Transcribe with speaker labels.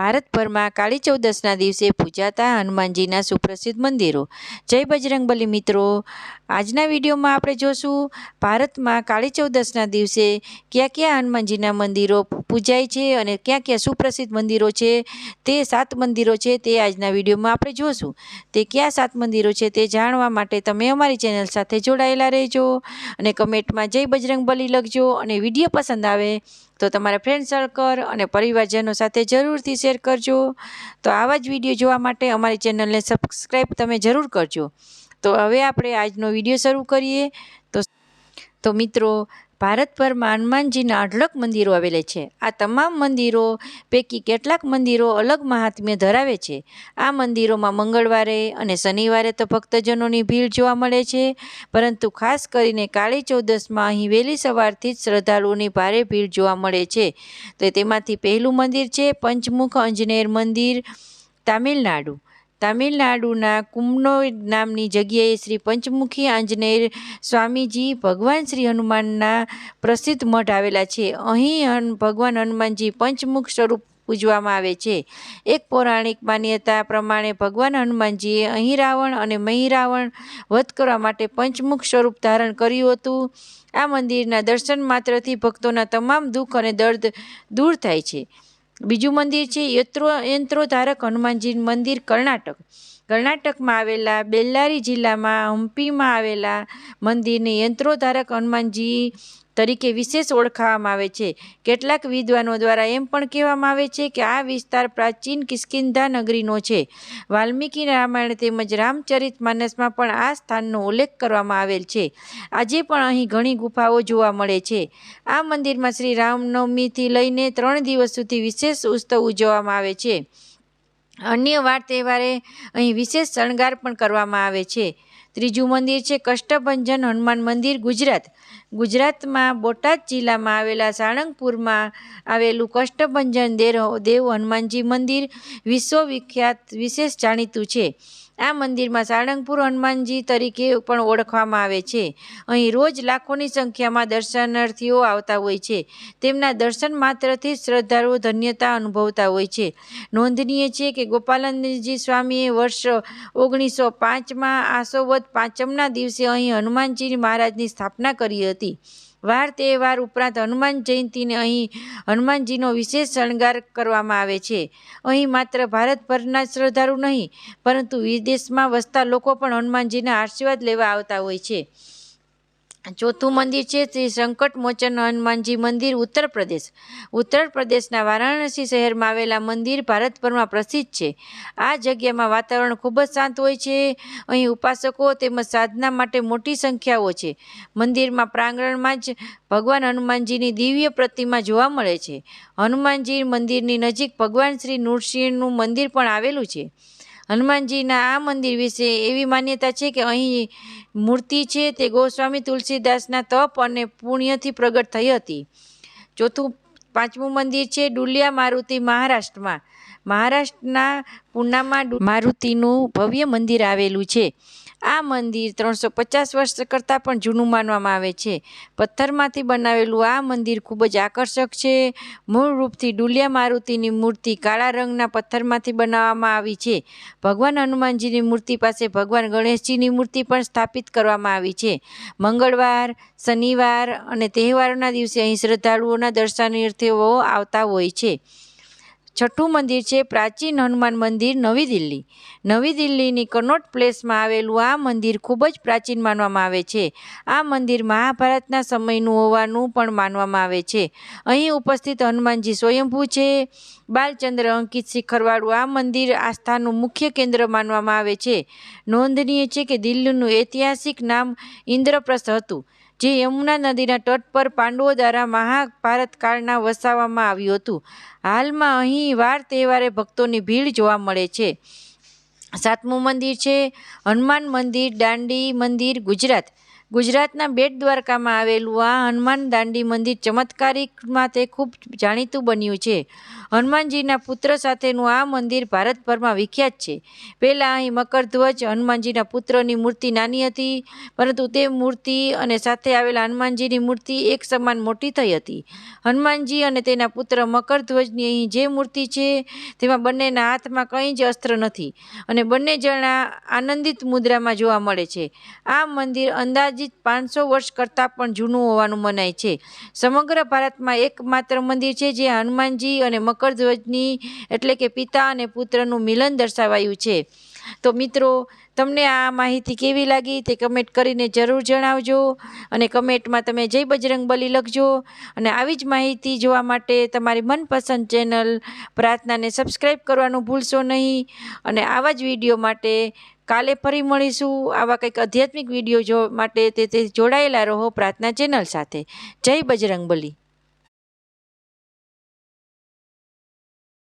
Speaker 1: ભારતભરમાં કાળી ચૌદસના દિવસે પૂજાતા હનુમાનજીના સુપ્રસિદ્ધ મંદિરો। જય બજરંગબલી મિત્રો, આજના વિડીયોમાં આપણે જોશું ભારતમાં કાળી ચૌદસના દિવસે કયા કયા હનુમાનજીના મંદિરો પૂજાય છે અને ક્યાં ક્યાં સુપ્રસિદ્ધ મંદિરો છે। તે 7 મંદિરો છે તે આજના વિડીયોમાં આપણે જોશું। તે કયા 7 મંદિરો છે તે જાણવા માટે તમે અમારી ચેનલ સાથે જોડાયેલા રહેજો અને કમેન્ટમાં જય બજરંગબલી લખજો અને વિડીયો પસંદ આવે તો તમારા ફ્રેન્ડ સર્કલ અને પરિવારજનો સાથે જરૂરથી શેર કરજો। તો આવા જ વિડીયો જોવા માટે અમારી ચેનલને સબસ્ક્રાઈબ તમે જરૂર કરજો। તો હવે આપણે આજનો વિડીયો શરૂ કરીએ। તો મિત્રો, ભારતભરમાં હનુમાનજીના 18 મંદિરો આવેલા છે। આ તમામ મંદિરો પૈકી કેટલાક મંદિરો અલગ મહાત્મ્ય ધરાવે છે। આ મંદિરોમાં મંગળવારે અને શનિવારે તો ભક્તજનોની ભીડ જોવા મળે છે, પરંતુ ખાસ કરીને કાળી ચૌદસમાં અહીં વહેલી સવારથી જ શ્રદ્ધાળુઓની ભારે ભીડ જોવા મળે છે। તો તેમાંથી પહેલું મંદિર છે પંચમુખ આંજનેય મંદિર, તામિલનાડુના કુમ્નોર નામની જગ્યાએ શ્રી પંચમુખી આંજનેય સ્વામીજી ભગવાન શ્રી હનુમાનના પ્રસિદ્ધ મઠ આવેલા છે। અહીં ભગવાન હનુમાનજી પંચમુખ સ્વરૂપ પૂજવામાં આવે છે। એક પૌરાણિક માન્યતા પ્રમાણે ભગવાન હનુમાનજીએ અહીં રાવણ અને મહિરાવણ વધ કરવા માટે પંચમુખ સ્વરૂપ ધારણ કર્યું હતું। આ મંદિરના દર્શન માત્રથી ભક્તોના તમામ દુઃખ અને દર્દ દૂર થાય છે। બીજું મંદિર છે યંત્રોધારક હનુમાનજી મંદિર, કર્ણાટકમાં આવેલા બેલ્લારી જિલ્લામાં હમ્પીમાં આવેલા મંદિરને યંત્રોધારક હનુમાનજી તરીકે વિશેષ ઓળખાવવામાં આવે છે। કેટલાક વિદ્વાનો દ્વારા એમ પણ કહેવામાં આવે છે કે આ વિસ્તાર પ્રાચીન કિષ્કિંધા નગરીનો છે। વાલ્મીકી રામાયણ તેમજ રામચરિતમાનસમાં પણ આ સ્થાનનો ઉલ્લેખ કરવામાં આવેલ છે। આજે પણ અહીં ઘણી ગુફાઓ જોવા મળે છે। આ મંદિરમાં શ્રી રામનવમીથી લઈને 3 દિવસ સુધી વિશેષ ઉત્સવ ઉજવવામાં આવે છે। અન્ય વાર તહેવારે અહીં વિશેષ શણગાર પણ કરવામાં આવે છે। ત્રીજું મંદિર છે કષ્ટભંજન હનુમાન મંદિર, ગુજરાતમાં બોટાદ જિલ્લામાં આવેલા સાળંગપુરમાં આવેલું કષ્ટભંજન દેવ હનુમાનજી મંદિર વિશ્વવિખ્યાત વિશેષ જાણીતું છે। આ મંદિરમાં સાળંગપુર હનુમાનજી તરીકે પણ ઓળખવામાં આવે છે। અહીં રોજ લાખોની સંખ્યામાં દર્શનાર્થીઓ આવતા હોય છે। તેમના દર્શન માત્રથી શ્રદ્ધાળુઓ ધન્યતા અનુભવતા હોય છે। નોંધનીય છે કે ગોપાલનંદજી સ્વામીએ વર્ષ 1905માં આસો વદ પાંચમના દિવસે અહીં હનુમાનજી મહારાજની સ્થાપના કરી હતી। વાર તહેવાર ઉપરાંત હનુમાન જયંતીને અહીં હનુમાનજીનો વિશેષ શણગાર કરવામાં આવે છે। અહીં માત્ર ભારતભરના શ્રદ્ધાળુ નહીં, પરંતુ વિદેશમાં વસતા લોકો પણ હનુમાનજીના આશીર્વાદ લેવા આવતા હોય છે। ચોથું મંદિર છે શ્રી સંકટ મોચન હનુમાનજી મંદિર, ઉત્તર પ્રદેશના વારાણસી શહેરમાં આવેલા મંદિર ભારતભરમાં પ્રસિદ્ધ છે। આ જગ્યામાં વાતાવરણ ખૂબ જ શાંત હોય છે। અહીં ઉપાસકો તેમજ સાધના માટે મોટી સંખ્યાઓ છે। મંદિરમાં પ્રાંગણમાં જ ભગવાન હનુમાનજીની દિવ્ય પ્રતિમા જોવા મળે છે। હનુમાનજી મંદિરની નજીક ભગવાન શ્રી નૃસિંહનું મંદિર પણ આવેલું છે। હનુમાનજીના આ મંદિર વિશે એવી માન્યતા છે કે અહીં મૂર્તિ છે તે ગોસ્વામી તુલસીદાસના તપ અને પુણ્યથી પ્રગટ થઈ હતી। પાંચમું મંદિર છે ડુલિયા મારુતિ, મહારાષ્ટ્રના પૂનામાં મારુતિનું ભવ્ય મંદિર આવેલું છે। આ મંદિર 350 વર્ષ કરતાં પણ જૂનું માનવામાં આવે છે। પથ્થરમાંથી બનાવેલું આ મંદિર ખૂબ જ આકર્ષક છે। મૂળ રૂપથી ડુલિયા મારુતિની મૂર્તિ કાળા રંગના પથ્થરમાંથી બનાવવામાં આવી છે। ભગવાન હનુમાનજીની મૂર્તિ પાસે ભગવાન ગણેશજીની મૂર્તિ પણ સ્થાપિત કરવામાં આવી છે। મંગળવાર, શનિવાર અને તહેવારોના દિવસે અહીં શ્રદ્ધાળુઓના દર્શનાર્થીઓ આવતા હોય છે। છઠ્ઠું મંદિર છે પ્રાચીન હનુમાન મંદિર, નવી દિલ્હીની કનોટ પ્લેસમાં આવેલું આ મંદિર ખૂબ જ પ્રાચીન માનવામાં આવે છે। આ મંદિર મહાભારતના સમયનું હોવાનું પણ માનવામાં આવે છે। અહીં ઉપસ્થિત હનુમાનજી સ્વયંભૂ છે। બાલચંદ્ર અંકિત શિખરવાળું આ મંદિર આસ્થાનું મુખ્ય કેન્દ્ર માનવામાં આવે છે। નોંધનીય છે કે દિલ્હીનું ઐતિહાસિક નામ ઇન્દ્રપ્રસ્થ હતું, જે યમુના નદીના તટ પર પાંડવો દ્વારા મહાભારત કાળના વસાવવામાં આવ્યું હતું। હાલમાં અહીં વાર તહેવારે ભક્તોની ભીડ જોવા મળે છે। 7મું મંદિર છે હનુમાન મંદિર, દાંડી મંદિર, ગુજરાતના બેટ દ્વારકામાં આવેલું આ હનુમાન દાંડી મંદિર ચમત્કારિકમાં તે ખૂબ જાણીતું બન્યું છે. હનુમાનજીના પુત્ર સાથેનું આ મંદિર ભારતભરમાં વિખ્યાત છે. પહેલાં અહીં મકરધ્વજ હનુમાનજીના પુત્રની મૂર્તિ નાની હતી, પરંતુ તે મૂર્તિ અને સાથે આવેલા હનુમાનજીની મૂર્તિ એક સમાન મોટી થઈ હતી. હનુમાનજી અને તેના પુત્ર મકરધ્વજની અહીં જે મૂર્તિ છે તેમાં બંનેના હાથમાં કંઈ જ અસ્ત્ર નથી અને બંને જણા આનંદિત મુદ્રામાં જોવા મળે છે. આ મંદિર અંદાજિત 500 વર્ષ કરતાં પણ જૂનું હોવાનું મનાય છે. સમગ્ર ભારતમાં એકમાત્ર મંદિર છે જ્યાં હનુમાનજી અને મકરધ્વજની એટલે કે પિતા અને પુત્રનું મિલન દર્શાવાયું છે. તો મિત્રો, તમને આ માહિતી કેવી લાગી તે કમેન્ટ કરીને જરૂર જણાવજો અને કમેન્ટમાં તમે જય બજરંગબલી લખજો. અને આવી જ માહિતી જોવા માટે તમારી મનપસંદ ચેનલ પ્રાર્થનાને સબસ્ક્રાઈબ કરવાનું ભૂલશો નહીં. અને આવા જ વિડીયો માટે કાલે ફરી મળીશું. આવા કંઈક આધ્યાત્મિક વિડીયો માટે તે જોડાયેલા રહો પ્રાર્થના ચેનલ સાથે. જય બજરંગબલી.